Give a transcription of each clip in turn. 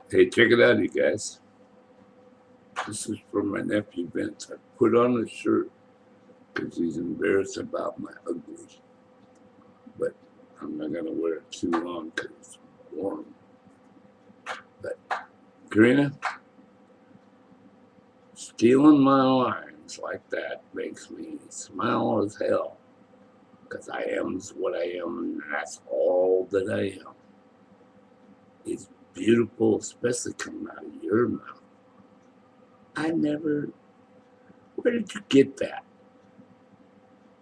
Hey, check it out, you guys. This is for my nephew Vince. I put on a shirt because he's embarrassed about my ugly, but I'm not gonna wear it too long because it's warm. But Karina, stealing my lines like that makes me smile as hell because I am what I am, and that's all that I am. It's beautiful, especially coming out of your mouth. I never. Where did you get that?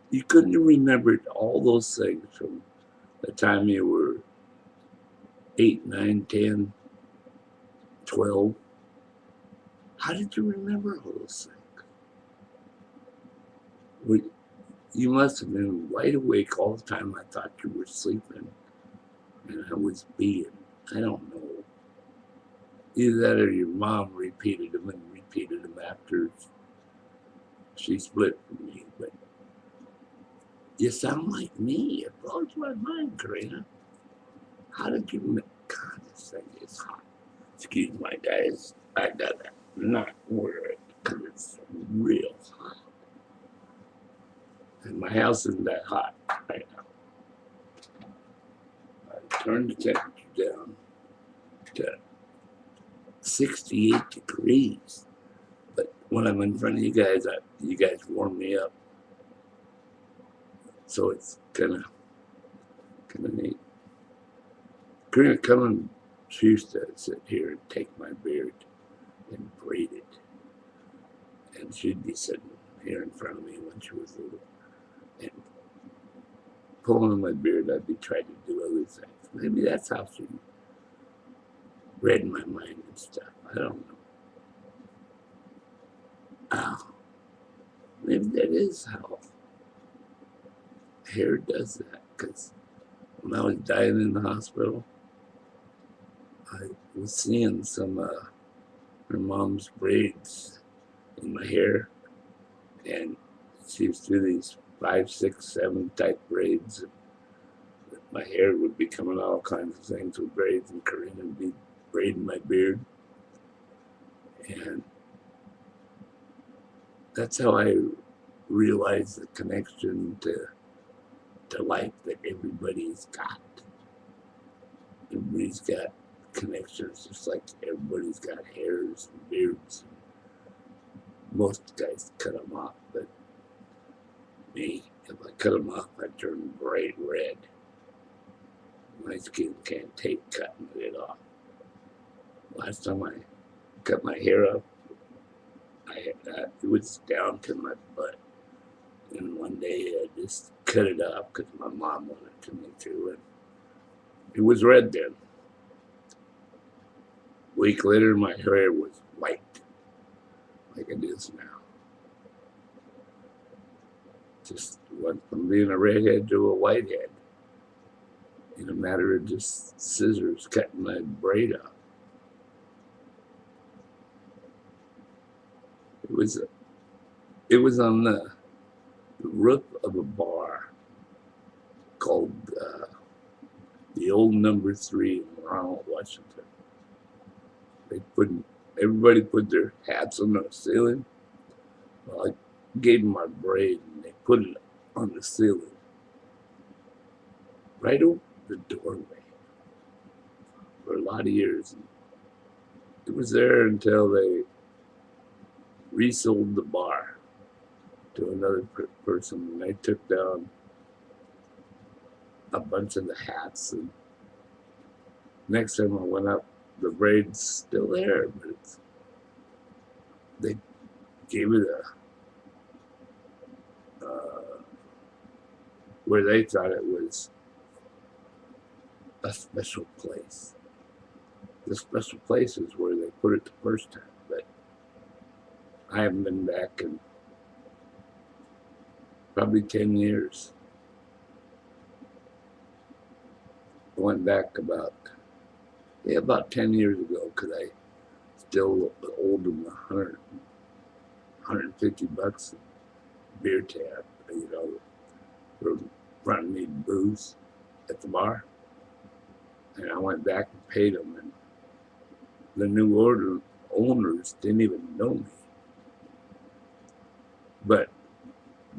You couldn't have remembered all those things from the time you were 8, 9, 10, 12. How did you remember all those things? Well, you must have been wide awake all the time. I thought you were sleeping and I was being. I don't know. Either that or your mom repeated them and repeated them after she split from me. But you sound like me. It blows my mind, Karina. How did you make? God, this thing is hot. Excuse my guys. I gotta not wear it because it's real hot. And my house isn't that hot right now. I turned the temperature down to 68 degrees. But when I'm in front of you guys warm me up. So it's kind of neat. Karina, come and she used to sit here and take my beard and braid it. And she'd be sitting here in front of me when she was little. And pulling on my beard, I'd be trying to do other things. Maybe that's how she read my mind and stuff. I don't know. Oh, maybe that is how hair does that. Because when I was dying in the hospital, I was seeing some her mom's braids in my hair, and she used to do these 5, 6, 7 type braids. My hair would be coming all kinds of things with braids, and Karina would be braiding my beard. And that's how I realized the connection to life that everybody's got. Everybody's got connections, just like everybody's got hairs and beards. Most guys cut them off, but me, if I cut them off, I turn bright red. My skin can't take cutting it off. Last time I cut my hair off, it was down to my butt. And one day I just cut it off because my mom wanted to me to. And it was red then. A week later, my hair was white, like it is now. Just went from being a redhead to a whitehead in a matter of just scissors cutting my braid off. It was on the roof of a bar called the Old Number 3 in Ronald, Washington. Everybody put their hats on the ceiling. Well, I gave them my braid and they put it on the ceiling, right over the doorway for a lot of years. And it was there until they resold the bar to another person, and they took down a bunch of the hats. And next time I went up, the braid's still there, but they gave it where they thought it was a special place. The special place is where they put it the first time, but I haven't been back in probably 10 years. I went back about 10 years ago because I still owed them $150 beer tab, for fronting me booze at the bar. And I went back and paid them, and the new owners didn't even know me, but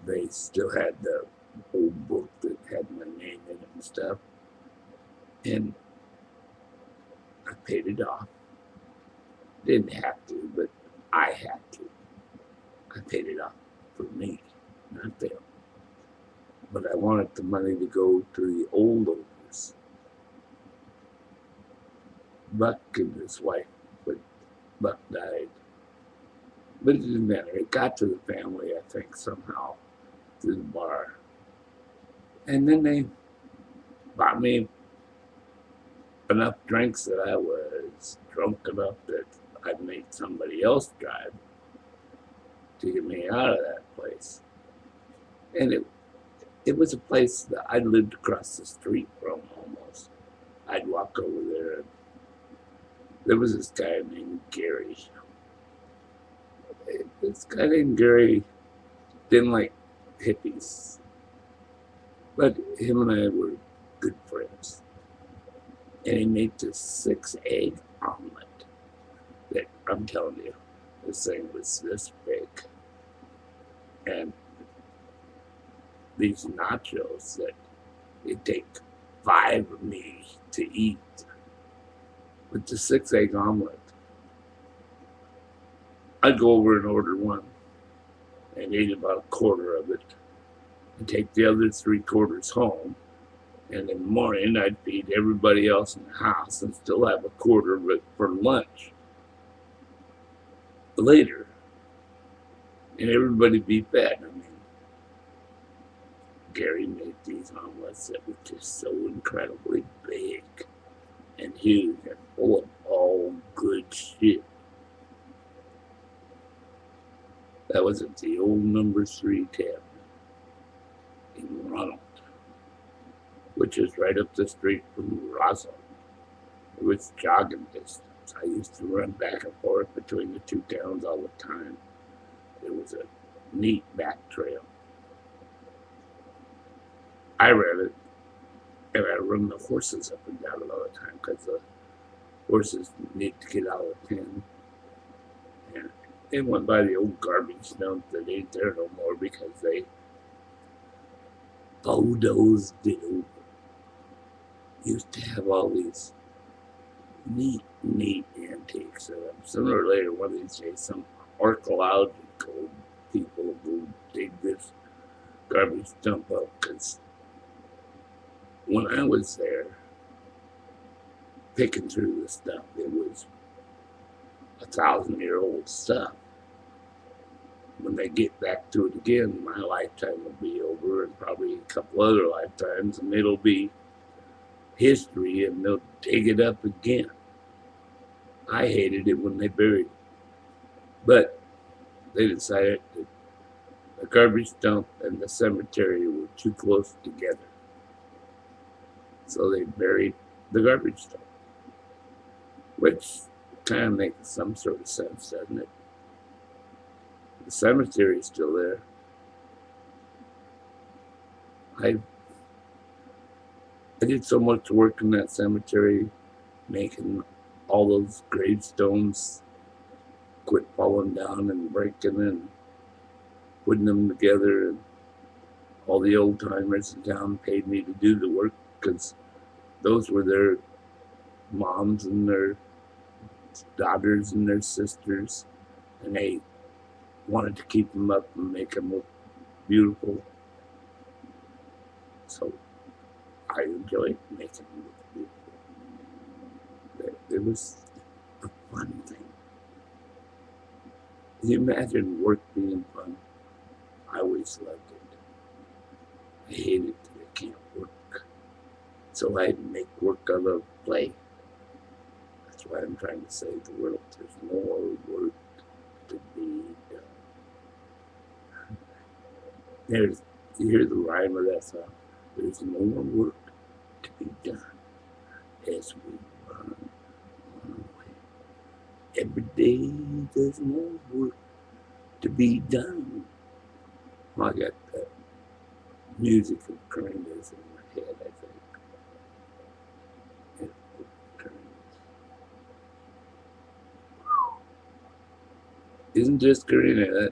they still had the old book that had my name in it and stuff, and I paid it off. Didn't have to, but I had to. I paid it off for me, not them. But I wanted the money to go to the old owners. Buck and his wife, but Buck died. But it didn't matter. It got to the family, I think, somehow through the bar. And then they bought me enough drinks that I was drunk enough that I'd made somebody else drive to get me out of that place. And it was a place that I lived across the street from almost. I'd walk over there, and there was this guy named Gary. This guy named Gary didn't like hippies, but him and I were good friends. And he made this 6-egg omelet that, I'm telling you, this thing was this big. And these nachos that it take 5 of me to eat with the 6-egg omelet. I'd go over and order one and eat about a quarter of it and take the other 3/4 home. And in the morning, I'd feed everybody else in the house and still have a quarter of it for lunch later. And everybody be fed. I mean, Gary made these omelets that were just so incredibly big and huge and full of all good shit. That was at the old number 3 tavern in Ronald, which is right up the street from Roswell. It was jogging distance. I used to run back and forth between the two towns all the time. It was a neat back trail. I ran it, and I run the horses up and down it all the time because the horses need to get out of the pen. And they went by the old garbage dump that ain't there no more because they bulldozed it over. Used to have all these neat antiques. Sooner or later, one of these days, some archaeological people will dig this garbage dump up. Because when I was there picking through the stuff, it was 1,000-year-old stuff. When they get back to it again, my lifetime will be over, and probably a couple other lifetimes, and it'll be history, and they'll dig it up again. I hated it when they buried it, but they decided that the garbage dump and the cemetery were too close together, so they buried the garbage dump, which kind of makes some sort of sense, doesn't it? The cemetery is still there. I did so much work in that cemetery, making all those gravestones quit falling down and breaking and putting them together. And all the old timers in town paid me to do the work because those were their moms and their daughters and their sisters, and they wanted to keep them up and make them look beautiful. So I enjoyed making them look beautiful. It was a fun thing. Can you imagine work being fun? I always loved it. I hated that I can't work. So I make work out of play. That's why I'm trying to save the world. There's more work to be done. You hear the rhyme of that song? There's more work to be done as we run on our way. Every day there's more work to be done. I got that music of Corinda's in my head, I think. isn't just Karina.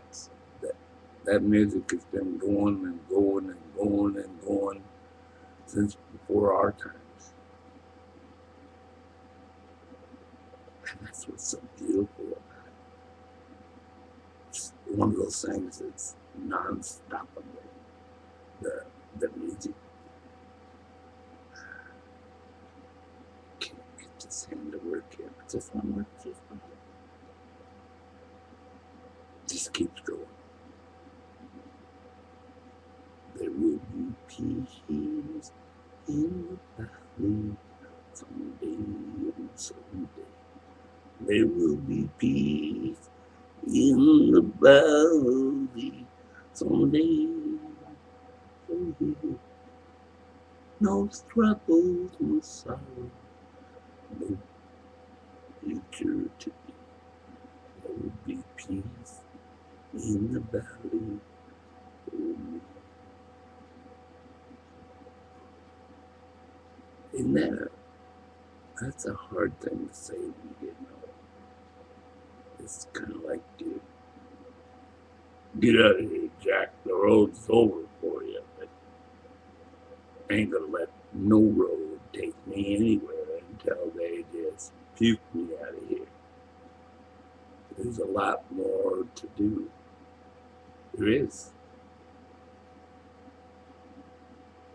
That music has been going and going and going and going since before our times. And that's what's so beautiful about it. It's one of those things that's non-stoppable. The music. Can't get this hand to work here. Just one work, just one work. Just keeps going. There will be peace in the valley someday and someday. There will be peace in the valley someday. No troubles, no sorrow, no future to be. There will be peace in the valley. Isn't that's a hard thing to say when you get old. It's kind of like, dude, get out of here, Jack. The road's over for you. But I ain't gonna let no road take me anywhere until they just puke me out of here. There's a lot more to do. There is.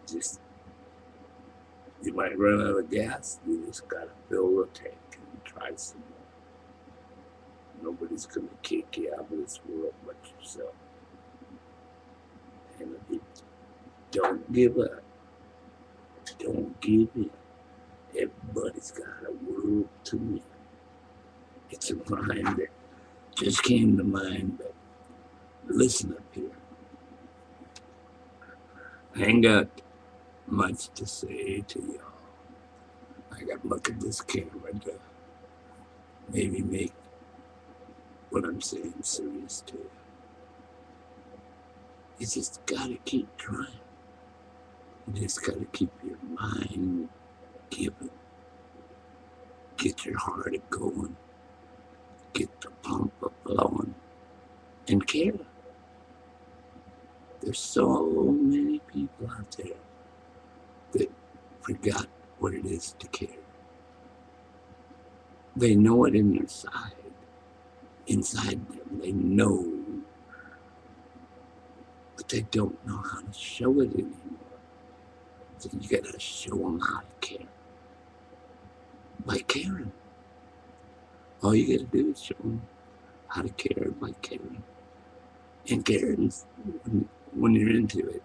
Just, you might run out of gas. You just gotta fill the tank and try some more. Nobody's gonna kick you out of this world but yourself. And if you don't give up, don't give in. Everybody's got a world to win. It's a rhyme that just came to mind, but listen up here. I ain't got much to say to y'all. I got to look at this camera to maybe make what I'm saying serious to you. You just gotta keep trying. You just gotta keep your mind giving. Get your heart going. Get the pump flowing. And care. There's so many people out there that forgot what it is to care. They know it in their side. Inside them, they know. But they don't know how to show it anymore. So you gotta show them how to care. By caring. All you gotta do is show them how to care by caring. And caring, when you're into it,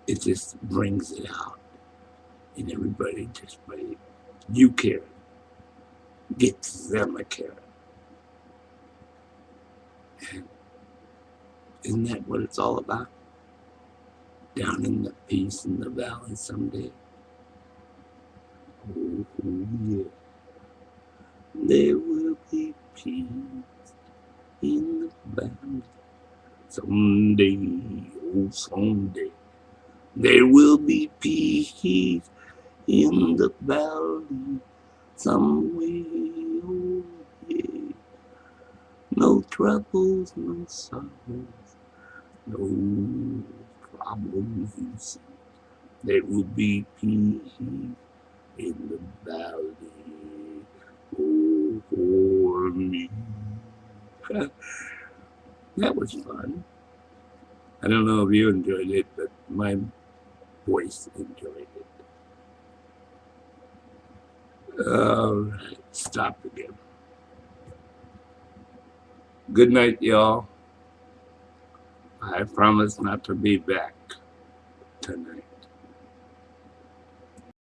it just brings it out. And everybody just by you caring gets them a caring. And isn't that what it's all about? Down in the peace in the valley someday. Oh, yeah. There will be peace in the valley someday. Oh, someday. There will be peace in the valley somewhere. Oh, yeah. No troubles, no sorrows, no problems you see. There will be peace in the valley. Oh, for me. That was fun. I don't know if you enjoyed it, but my voice enjoyed it. All right, stop again. Good night, y'all. I promise not to be back tonight.